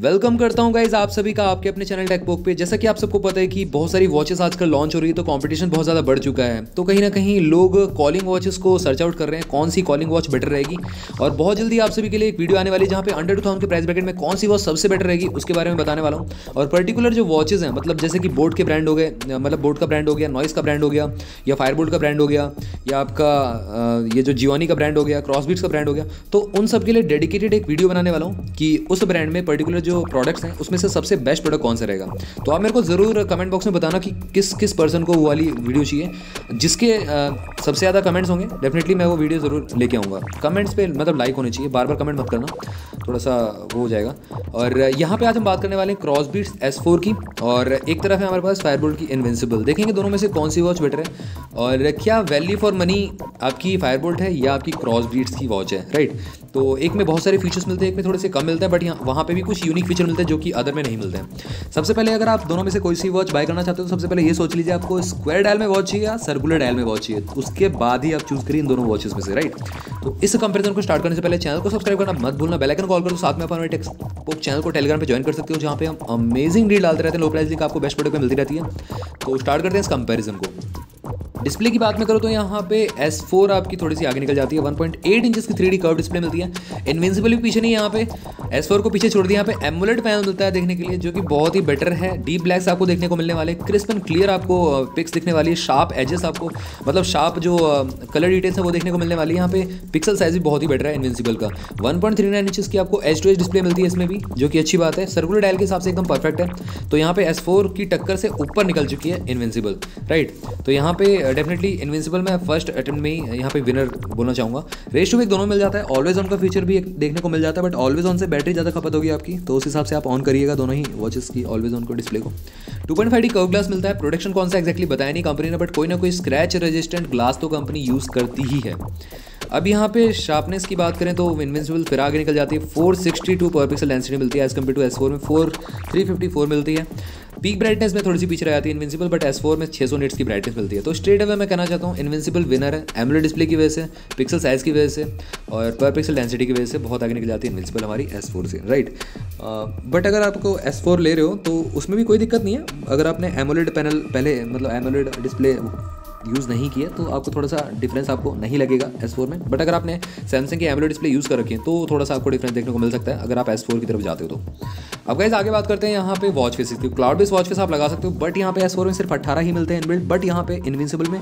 Welcome करता हूं guys आप सभी का आपके अपने चैनल टेकपोक पे। जैसा कि आप सबको पता है कि बहुत सारी वॉचेस आजकल लॉन्च हो रही है, तो कंपटीशन बहुत ज़्यादा बढ़ चुका है। तो कहीं ना कहीं लोग कॉलिंग वॉचेस को सर्च आउट कर रहे हैं, कौन सी कॉलिंग वॉच बेटर रहेगी। और बहुत जल्दी आप सभी के लिए एक वीडियो आने वाली है जहाँ पे अंडर 2000 के प्राइस ब्रैकेट में कौन सी वॉच सबसे बेटर रहेगी उसके बारे में बताने वाला हूँ। और पर्टिकुलर जो वॉचेज हैं, मतलब जैसे कि बोट के ब्रांड हो गए, मतलब बोट का ब्रांड हो गया, नॉइस का ब्रांड हो गया, या फायरबोल्ट का ब्रांड हो गया, या आपका ये जो जियोनी का ब्रांड हो गया, क्रॉसबीट्स का ब्रांड हो गया, तो उन सब के लिए डेडिकेटेड एक वीडियो बनाने वाला हूँ कि उस ब्रांड में पर्टिकुलर जो प्रोडक्ट्स हैं उसमें से सबसे बेस्ट प्रोडक्ट कौन सा रहेगा। तो आप मेरे को ज़रूर कमेंट बॉक्स में बताना कि किस किस पर्सन को वो वाली वीडियो चाहिए। जिसके सबसे ज़्यादा कमेंट्स होंगे डेफिनेटली मैं वो वीडियो ज़रूर लेके आऊँगा। कमेंट्स पे मतलब लाइक होने चाहिए, बार बार कमेंट मत करना, थोड़ा सा वो हो जाएगा। और यहाँ पे आज हम बात करने वाले हैं क्रॉसबीट्स S4 की, और एक तरफ है हमारे पास फायरबोल्ट की इनविंसिबल। देखेंगे दोनों में से कौन सी वॉच बेटर है और क्या वैल्यू फॉर मनी आपकी फायरबोल्ट है या आपकी क्रॉसबीट्स की वॉच है, राइट। तो एक में बहुत सारे फीचर्स मिलते हैं, एक में थोड़े से कम मिलते हैं, बट यहाँ वहाँ पे भी कुछ यूनिक फीचर मिलते हैं जो कि अदर में नहीं मिलते हैं। सबसे पहले अगर आप दोनों में से कोई सी वॉच बाय करना चाहते हो तो सबसे पहले ये सोच लीजिए आपको स्क्वायर डायल में वॉच चाहिए या सर्कुलर डायल में वॉच चाहिए। उसके बाद ही आप चूज करिए इन दोनों वॉचेस में से, राइट। तो इस कंपैरिजन को स्टार्ट करने से पहले चैनल को सब्सक्राइब करना मत भूलना, बेल आइकन कॉल करो, साथ में अपन टेक्सपोक चैनल को टेलीग्राम पे ज्वाइन कर सकते हो जहाँ पे हम अमेजिंग डील डालते रहते हैं, लो प्राइस लिंक आपको बेस्ट प्रोडक्ट में मिलती रहती है। तो स्टार्ट करते हैं इस कंपैरिजन को। डिस्प्ले की बात में करूँ तो यहाँ पे S4 आपकी थोड़ी सी आगे निकल जाती है, 1.8 इंचेस की 3D कर्व डिस्प्ले मिलती है। इनविंसिबल भी पीछे नहीं, यहाँ पे S4 को पीछे छोड़ दिया। यहाँ पे एमोलेड पैनल मिलता है देखने के लिए, जो कि बहुत ही बेटर है। डीप ब्लैक्स आपको देखने को मिलने वाले, क्रिस्प एंड क्लियर आपको पिक्स दिखने वाली है, शार्प एजेस आपको मतलब शार्प जो कलर डिटेल्स है वो देखने को मिलने वाली है। यहाँ पे पिक्सल साइज भी बहुत ही बेटर है इनविंसिबल का। 1.39 इंचेस की आपको एज टू एज डिस्प्ले मिलती है इसमें भी, जो कि अच्छी बात है। सर्कुलर डायल के हिसाब से एकदम परफेक्ट है। तो यहाँ पे S4 की टक्कर से ऊपर निकल चुकी है इनविंसिबल, राइट। तो यहाँ पे डेफिनेटली इनविंसिबल मैं फर्स्ट अटेम्प्ट में ही यहाँ पे विनर बोलना चाहूँगा। रेस टू वेक दोनों मिल जाता है, ऑलवेज ऑन का फीचर भी देखने को मिल जाता है, बट ऑलवेज ऑन से बैटरी ज़्यादा खपत होगी आपकी, तो उस हिसाब से आप ऑन करिएगा दोनों ही वॉचेस की ऑलवेज ऑन को डिस्प्ले को। 2.5D कर्व ग्लास मिलता है। प्रोडक्शन कौन सा एक्जैक्टली बताया नहीं कंपनी ने, बट कोई ना कोई स्क्रैच रेजिस्टेंट ग्लास तो कंपनी यूज़ करती ही है। अब यहाँ पे शार्पनेस की बात करें तो इनविंसिबल फिर आगे निकल जाती है। 462 पर पिक्सल डेंसिटी मिलती है एज कम्पेयर टू S4 में 354 मिलती है। पीक ब्राइटनेस में थोड़ी सी पीछे रह जाती है इनविंसिबल, बट S4 में 600 निट्स की ब्राइटनेस मिलती है। तो स्ट्रेट अवे मैं कहना चाहता हूँ इनविंसिबल विनर है, एमोलेड डिस्प्ले की वजह से, पिक्सल साइज़ की वजह से और पर पिक्सल डेंसिटी की वजह से बहुत आगे निकल जाती है इनविंसिबल हमारी S4 से, राइट। बट अगर आपको S4 ले रहे हो तो उसमें भी कोई दिक्कत नहीं है। अगर आपने एमोलेड पैनल पहले मतलब एमोलेड डिस्प्ले यूज़ नहीं किया तो आपको थोड़ा सा डिफरेंस आपको नहीं लगेगा S4 में, बट अगर आपने सैमसंग की एमोलेड डिस्प्ले यूज़ कर रखी है तो थोड़ा सा आपको डिफरेंस देखने को मिल सकता है अगर आप S4 की तरफ जाते हो तो। अब गाइस आगे बात करते हैं यहाँ पे वॉच फेसेस की। क्लाउड बेस्ड वॉच फेस आप लगा सकते हो, बट यहाँ पे S4 में सिर्फ 18 ही मिलते हैं इनबिल्ट, बट यहाँ पे इनविंसिबल में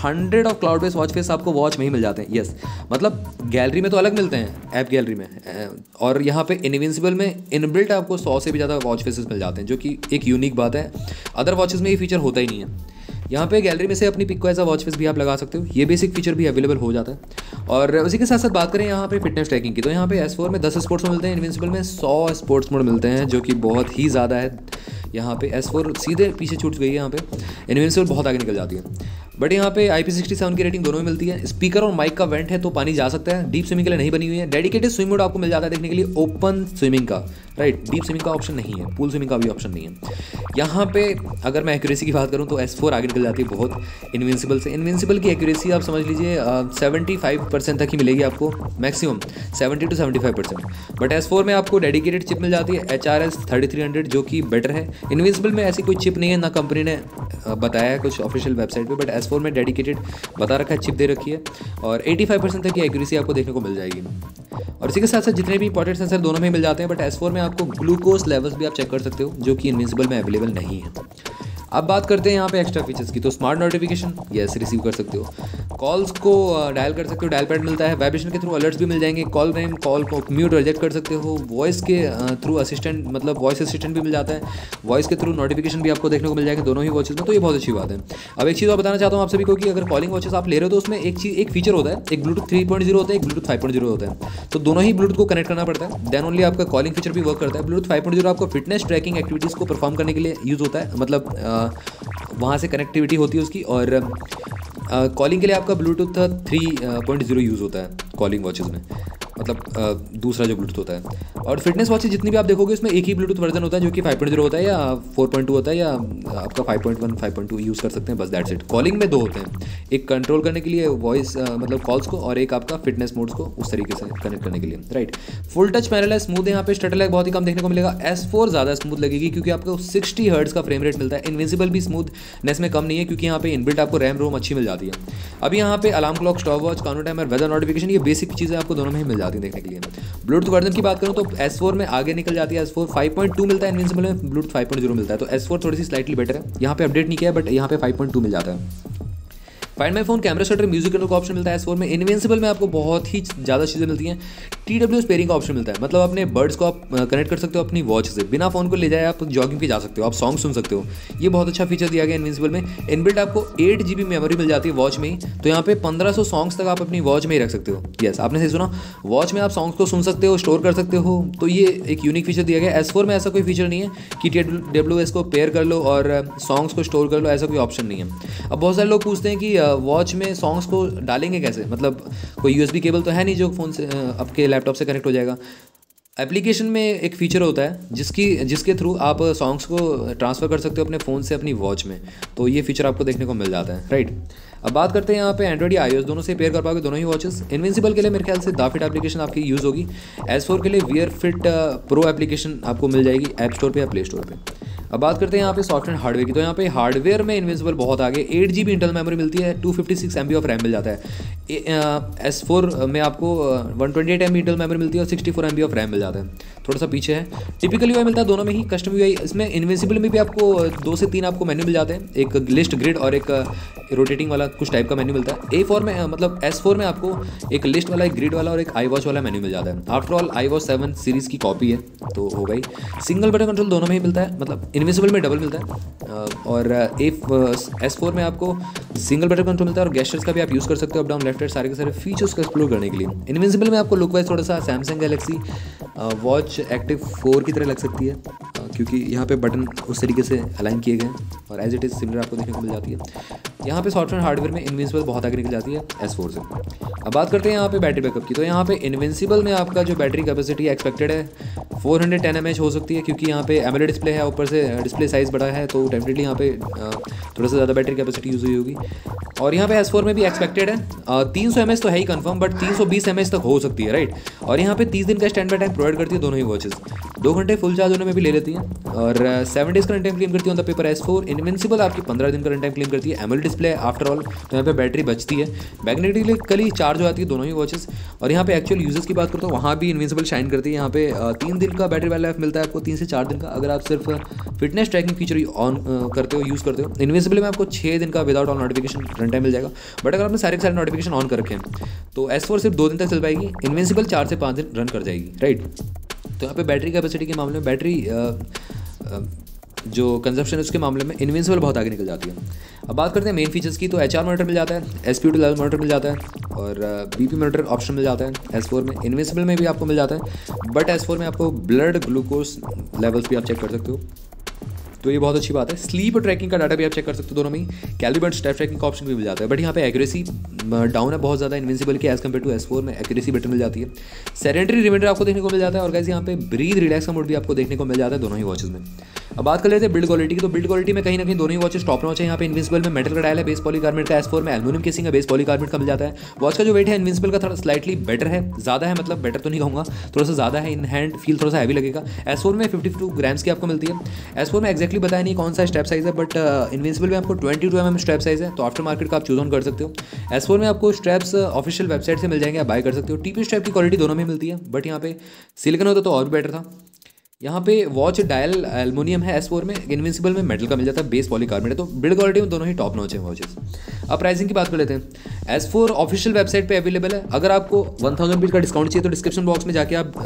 100 of cloud based watch face आपको वॉच में ही मिल जाते हैं। यस, मतलब गैलरी में तो अलग मिलते हैं, ऐप गैलरी में, और यहाँ पे इनविंसिबल में इनबिल्ट आपको 100 से भी ज़्यादा वॉच फेसेस मिल जाते हैं, जो कि एक यूनिक बात है। अदर वॉचेस में ये फीचर होता ही नहीं है। यहाँ पे गैलरी में से अपनी पिक को ऐसा वॉच फेस भी आप लगा सकते हो, ये बेसिक फीचर भी अवेलेबल हो जाता है। और उसी के साथ साथ बात करें यहाँ पे फिटनेस ट्रैकिंग की, तो यहाँ पे S4 में 10 स्पोर्ट्स मोड मिलते हैं, इनविंसिबल में 100 स्पोर्ट्स मोड मिलते हैं, जो कि बहुत ही ज़्यादा है। यहाँ पे S4 सीधे पीछे छूट गई है, यहाँ पे इनविंसिबल बहुत आगे निकल जाती है। बट यहाँ पे IP67 की रेटिंग दोनों में मिलती है। स्पीकर और माइक का वेंट है तो पानी जा सकता है, डीप स्विमिंग के लिए नहीं बनी हुई है। डेडिकेटेड स्विम मोड आपको मिल जाता है देखने के लिए, ओपन स्विमिंग का, राइट। डीप स्विमिंग का ऑप्शन नहीं है, पूल स्विमिंग का भी ऑप्शन नहीं है। यहाँ पे अगर मैं एक्यूरेसी की बात करूँ तो S4 आगे निकल जाती है बहुत इनविंसिबल से। इनविंसिबल की एक्यूरेसी आप समझ लीजिए 75% तक ही मिलेगी आपको, मैक्सिमम 70 to 75%। बट S4 में आपको डेडिकेटेड चिप मिल जाती है HRS 3300, जो कि बेटर है। इनविंसिबल में ऐसी कोई चिप नहीं है, ना कंपनी ने बताया है कुछ ऑफिशियल वेबसाइट पे, बट S4 में डेडिकेटेड बता रखा है, चिप दे रखी है, और 85% तक की एक्यूरेसी आपको देखने को मिल जाएगी। और इसी के साथ साथ जितने भी इंपॉर्टेंट सेंसर दोनों में मिल जाते हैं, बट S4 में आपको ग्लूकोज लेवल्स भी आप चेक कर सकते हो, जो कि इनविंसिबल में अवेलेबल नहीं है। अब बात करते हैं यहाँ पे एक्स्ट्रा फीचर्स की, तो स्मार्ट नोटिफिकेशन यस रिसीव कर सकते हो, कॉल्स को डायल कर सकते हो, डायल पैड मिलता है, वाइब्रेशन के थ्रू अलर्ट्स भी मिल जाएंगे, कॉल नेम कॉल को म्यूट रिजेक्ट कर सकते हो, वॉइस के थ्रू असिस्टेंट मतलब वॉइस असिस्टेंट भी मिल जाता है, वॉइस के थ्रू नोटिफिकेशन भी आपको देखने को मिल जाएंगे दोनों ही वॉचेस में, तो ये बहुत अच्छी बात है। अब एक चीज़ और बताना चाहता हूँ आप सभी को कि अगर कॉलिंग वॉचेस आप ले रहे हो तो उसमें एक फीचर होता है, एक ब्लूटूथ 3.0 होता है, एक ब्लूटूथ 5.0 होता है, तो दोनों ही ब्लूटूथ को कनेक्ट करना पड़ता है, देन ओनली आपका कॉलिंग फीचर भी वर्क करता है। ब्लूटूथ 5.0 आपको फिटनेस ट्रैकिंग एक्टिविटीज़ को परफॉर्म करने के लिए यूज़ होता है, मतलब वहाँ से कनेक्टिविटी होती है उसकी, और कॉलिंग के लिए आपका ब्लूटूथ 3.0 यूज़ होता है कॉलिंग वॉचेस में, मतलब दूसरा जो ब्लूटूथ होता है। और फिटनेस वॉचेस जितनी भी आप देखोगे उसमें एक ही ब्लूटूथ वर्जन होता है जो कि 5.0 होता है या 4.2 होता है या आपका 5.1 5.2 यूज़ कर सकते हैं, बस दैट्स इट। कॉलिंग में दो होते हैं, एक कंट्रोल करने के लिए वॉइस मतलब कॉल्स को, और एक आपका फिटनेस मोड्स को उस तरीके से कनेक्ट करने के लिए, राइट। फुल टच पैनल है, स्मूथ है, यहाँ पे स्टटर लैग बहुत ही कम देखने को मिलेगा। S4 ज़्यादा स्मूथ लगेगी क्योंकि आपको 60 हर्ट्ज का फ्रेम रेट मिलता है। इनविंसिबल भी स्मूथनेस में कम नहीं है क्योंकि यहाँ पे इनबिल्ट आपको रैम रोम अच्छी मिल जाती है। अभी यहाँ पे alarm clock, stop watch, counter timer, weather notification, ये बेसिक चीज़ें आपको दोनों में ही मिल जाती हैं देखने के लिए। ब्लूटूथ वर्जन की बात करूँ तो S4 में आगे निकल जाती है। S4 5.2 मिलता है, इनविंसिबल में ब्लूटूथ 5.0 मिलता है, तो S4 थोड़ी सी स्लाइटली बेटर है। यहाँ पे अपडेट नहीं किया है बट यहाँ पे 5.2 मिल जाता है। Find my phone, camera shutter, music control का ऑप्शन मिलता है S4 में। इनविंसिबल में आपको बहुत ही ज़्यादा चीज़ें मिलती हैं। TWS पेयरिंग का ऑप्शन मिलता है, मतलब अपने बर्ड्स को आप कनेक्ट कर सकते हो अपनी वॉच से, बिना फ़ोन को ले जाए आप जॉगिंग पे जा सकते हो, आप सॉन्ग सुन सकते हो। ये बहुत अच्छा फीचर दिया गया इनविंसिबल में। इनबिल्ट आपको 8 GB मेमोरी मिल जाती है वॉच में ही, तो यहाँ पे 1500 सॉन्ग्स तक आप अपनी वॉच में ही रख सकते हो। यस, आपने सही सुना, वॉच में आप सॉन्ग्स को सुन सकते हो, स्टोर कर सकते हो, तो ये एक यूनिक फीचर दिया गया है। S4 में ऐसा कोई फीचर नहीं है कि TWS को पेयर कर लो और सॉन्ग्स को स्टोर कर लो, ऐसा कोई ऑप्शन नहीं है। अब बहुत सारे लोग पूछते हैं कि वॉच में सॉन्ग्स को डालेंगे कैसे, मतलब कोई USB केबल तो है नहीं जो फ़ोन से आपके लैपटॉप से कनेक्ट हो जाएगा। एप्लीकेशन में एक फ़ीचर होता है जिसके थ्रू आप सॉन्ग्स को ट्रांसफ़र कर सकते हो अपने फ़ोन से अपनी वॉच में, तो ये फीचर आपको देखने को मिल जाता है, राइट। अब बात करते हैं यहाँ पे एंड्रॉइड या iOS दोनों से पेयर कर पाओगे दोनों ही वॉचेस। इनविंसिबल के लिए मेरे ख्याल से दाफिट एप्लीकेशन आपकी यूज़ होगी। S4 के लिए वियर फिट प्रो एप्लीकेशन आपको मिल जाएगी ऐप स्टोर पे या प्ले स्टोर पे। अब बात करते हैं यहाँ पे सॉफ्टवेयर हार्डवेयर की, तो यहाँ पे हार्डवेयर में इनविंसिबल बहुत आगे, 8 GB इंटरनल मेमोरी मिलती है, 256 MB ऑफ रैम मिल जाता है। S4 में आपको 128 MB इंटरनल मेमोरी मिलती है और 64 MB ऑफ रैम मिल जाता है, थोड़ा सा पीछे है। टिपिकल UI मिलता है दोनों में ही, कस्टम UI इसमें इनविंसिबल में भी आपको 2 से 3 आपको मेन्यू मिल जाते हैं, एक लिस्ट, ग्रिड और एक रोटेटिंग वाला कुछ टाइप का मेन्यू मिलता है। A4 में मतलब S4 में आपको एक लिस्ट वाला, एक ग्रिड वाला और एक iWatch वाला मेन्यू मिल जाता है। आफ्टर ऑल iWatch 7 सीरीज़ की कॉपी है तो हो गई। सिंगल बटन कंट्रोल दोनों में ही मिलता है, मतलब इनविंसिबल में डबल मिलता है और S4 में आपको सिंगल बटन कंट्रोल मिलता है और गेस्चर्स का भी आप यूज़ कर सकते हो, अप डाउन लेफ्ट राइट सारे के सारे फीचर्स को एक्सप्लोर करने के लिए। इनविंसिबल में आपको लुक वाइज थोड़ा सा सैमसंग गैलेक्सी वॉच एक्टिव 4 की तरह लग सकती है क्योंकि यहाँ पे बटन उस तरीके से अलाइन किए गए हैं और एज इट इज़ सिमिलर आपको देखने को मिल जाती है। यहाँ पे सॉफ्टवेयर हार्डवेयर में इनविंसिबल बहुत आगे निकल जाती है S4 से। अब बात करते हैं यहाँ पे बैटरी बैकअप की, तो यहाँ पे इनविंसिबल में आपका जो बैटरी कैपेसिटी एक्सपेक्टेड है 410 mAh हो सकती है क्योंकि यहाँ पे एमोलेड डिस्प्ले है, ऊपर से डिस्प्ले साइज़ बड़ा है, तो डेफिनेटली यहाँ पे थोड़ा सा ज़्यादा बैटरी कैपेसिटी यूज़ हुई होगी। और यहाँ पे S4 में भी एक्सपेक्टेड है 300 mAh तो है ही कंफर्म, बट 320 mAh तक हो सकती है, राइट। और यहाँ पे 30 दिन का स्टैंड बाय टाइम प्रोवाइड करती है दोनों ही वॉचेस, 2 घंटे फुल चार्ज होने में भी ले लेती हैं और 7 डेज़ का रन टाइम क्लेम करती है on the paper. S4 invincible आपकी 15 दिन का रन टाइम क्लेम करती है, एमोलेड डिस्प्ले आफ्टर ऑल, तो यहाँ पे बैटरी बचती है, मैग्नेटिकली चार्ज हो जाती है दोनों ही वॉचेस। और यहाँ पे एक्चुअल यूजर्स की बात करता हूँ, वहाँ भी इनविंसिबल शाइन करती है। यहाँ पे 3 दिन का बैटरी लाइफ मिलता है आपको, 3 से 4 दिन का, अगर आप सिर्फ फिटनेस ट्रैकिंग फीचर ऑन करते हो, यूज़ करते हो। इनविंसिबल में आपको 6 दिन का without all notification run time मिल जाएगा, बट अगर आपने सारे के सारे नोटिफिकेशन ऑन कर रखे हैं तो S4 सिर्फ 2 दिन तक चल पाएगी, इनविंसिबल 4 से 5 दिन रन कर जाएगी, राइट। तो यहाँ पे बैटरी कैपेसिटी के मामले में, बैटरी जो कंजप्शन है उसके मामले में इनविंसिबल बहुत आगे निकल जाती है। अब बात करते हैं मेन फीचर्स की, तो HR मॉनिटर मिल जाता है, SPO2 लेवल मॉनिटर मिल जाता है और BP मॉनिटर ऑप्शन मिल जाता है S4 में। इनविंसिबल में भी आपको मिल जाता है, बट S4 में आपको ब्लड ग्लूकोज लेवल्स भी आप चेक कर सकते हो, तो ये बहुत अच्छी बात है। स्लीप ट्रैकिंग का डाटा भी आप चेक कर सकते हो दोनों में ही। कैलोरी बर्न, स्टेप ट्रैकिंग का ऑप्शन भी मिल जाता है, बट यहाँ पे एक्यूरेसी डाउन है बहुत ज़्यादा इनविंसिबल के एज कम्पेयर टू S4 में एक्यूरेसी बेटर मिल जाती है। सेडेंटरी रिमाइंडर आपको देखने को मिल जाता है और गाइस यहाँ पे ब्रीथ रिलैक्स का मोड भी आपको देखने को मिल जाता है दोनों ही वॉचेस में। अब बात कर लेते हैं बिल्ड क्वालिटी की, तो बिल्ड क्वालिटी में कहीं ना कहीं दोनों ही वॉचेस टॉप नॉच है। यहाँ पे इनविंसिबल में मेटल का डायल है, बेस पॉलीकार्बोनेट का, S4 में एल्यूमिनियम केसिंग है, बेस पॉलीकार्बोनेट का मिल जाता है। वॉच का जो वेट है इनविंसिबल का थोड़ा स्लाइटली बेटर है, ज़्यादा है, मतलब बेटर तो नहीं कहूँगा, थोड़ा सा ज़्यादा है, इन हैंड फील थोड़ा सा हैवी लगेगा। S4 में 52 ग्राम्स की आपको मिलती है। S4 में एक्जैक्टली बताया नहीं कौन सा स्टेप साइज़ है, बट इनविंसिबल में आपको 22 mm स्ट्रैप साइज़ है, तो आफ्टर मार्केट का आप चूज ऑन कर सकते हो। S4 में आपको स्ट्रैप्स ऑफिशियल वेबसाइट से मिल जाएंगे, आप बाय कर सकते हो। TP स्ट्रैप की क्वालिटी दोनों में मिलती है, बट यहाँ पे सिलिकॉन होता तो और भी बेटर था। यहाँ पे वॉच डायल एल्युमिनियम है S4 में, इनविंसिबल में मेटल का मिल जाता है, बेस पॉलीकार्बोनेट है, तो बिल्ड क्वालिटी में दोनों ही टॉप नॉच है वॉचेस। अब प्राइसिंग की बात कर लेते हैं। S4 ऑफिशियल वेबसाइट पे अवेलेबल है, अगर आपको 1000 रुपीज़ का डिस्काउंट चाहिए तो डिस्क्रिप्शन बॉक्स में जाके आप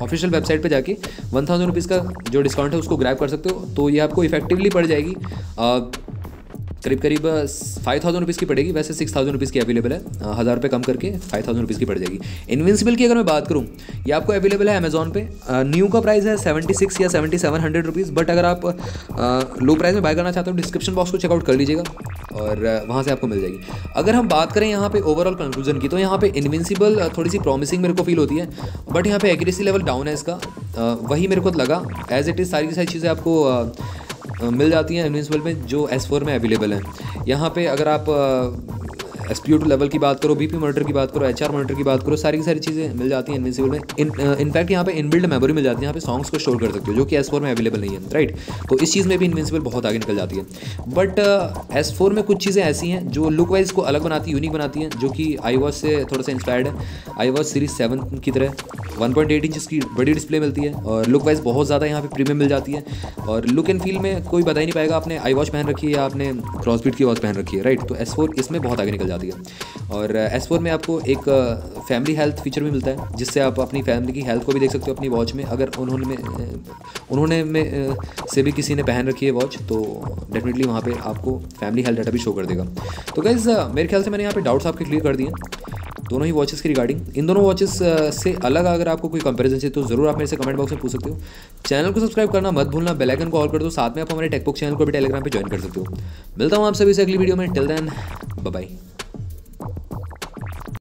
ऑफिशियल वेबसाइट पे जाके 1000 रुपीज़ का जो डिस्काउंट है उसको ग्रैब कर सकते हो, तो ये आपको इफेक्टिवली पड़ जाएगी करीब 5000 रुपीज़ की पड़ेगी। वैसे 6000 रुपीज़ की अवेलेबल है, 1000 रुपये कम करके 5000 रुपीज़ की पड़ जाएगी। इनविंसिबल की अगर मैं बात करूँ, ये आपको अवेलेबल है अमेजॉन पे। न्यू का प्राइस है 76 या 7700 रुपीज़, बट अगर आप लो प्राइस में बाय करना चाहते हो डिस्क्रिप्शन बॉक्स को चेकआउट कर लीजिएगा और वहाँ से आपको मिल जाएगी। अगर हम बात करें यहाँ पे ओवरऑल कंक्लूजन की, तो यहाँ पे इनविंसिबल थोड़ी सी प्रॉमिसिंग मेरे को फील होती है, बट यहाँ पे एक्यूरेसी लेवल डाउन है इसका, वही मेरे को लगा। एज इट इज़ सारी की सारी चीज़ें आपको मिल जाती हैं इनविंसिबल में जो S4 में अवेलेबल है। यहाँ पे अगर आप SPO2 लेवल की बात करो, BP मॉनिटर की बात करो, HR मॉनिटर की बात करो, सारी की सारी चीज़ें मिल जाती हैं इनविंसिबल में। इनफैक्ट यहाँ पे इनबिल्ड मेमोरी मिल जाती है, यहाँ पे सॉन्ग्स को स्टोर कर सकते हो, जो कि S4 में अवेलेबल नहीं है, राइट। तो इस चीज़ में भी इनविंसिबल बहुत आगे निकल जाती है। बट S4 में कुछ चीज़ें ऐसी हैं जो लुक वाइज को अलग बनाती है, यूनिक बनाती हैं, जो कि iWatch से थोड़ा सा इंस्पायर्ड है। iWatch सीरीज 7 की तरह 1.8 इंच की बड़ी डिस्प्ले मिलती है और लुक वाइज बहुत ज़्यादा यहाँ पे प्रीमियम मिल जाती है। और लुक एंड फील में कोई बता ही नहीं पाएगा आपने iWatch पहन रखी है या आपने क्रॉसबीट की वॉच पहन रखी है, राइट। तो S4 इसमें बहुत आगे निकल जाती है। और S4 में आपको एक फैमिली हेल्थ फीचर भी मिलता है, जिससे आप अपनी फैमिली की हेल्थ को भी देख सकते हो अपनी वॉच में। अगर उन्होंने में से भी किसी ने पहन रखी है वॉच, तो डेफिनेटली वहाँ पे आपको फैमिली हेल्थ डाटा भी शो कर देगा। तो गाइस मेरे ख्याल से मैंने यहाँ पे डाउट्स आपके क्लियर कर दिए दोनों ही वॉचेस की रिगार्डिंग। इन दोनों वॉचेस से अलग अगर आपको कोई कंपैरिजन चाहिए तो ज़रूर आप मेरे से कमेंट बॉक्स में पूछ सकते हो। चैनल को सब्सक्राइब करना मत भूलना, बेल आइकन को ऑल कर दो, साथ में आप हमारे टेकबुक चैनल को भी टेलीग्राम पे ज्वाइन कर सकते हो। मिलता हूँ आप सभी से अगली वीडियो में। Till then bye bye.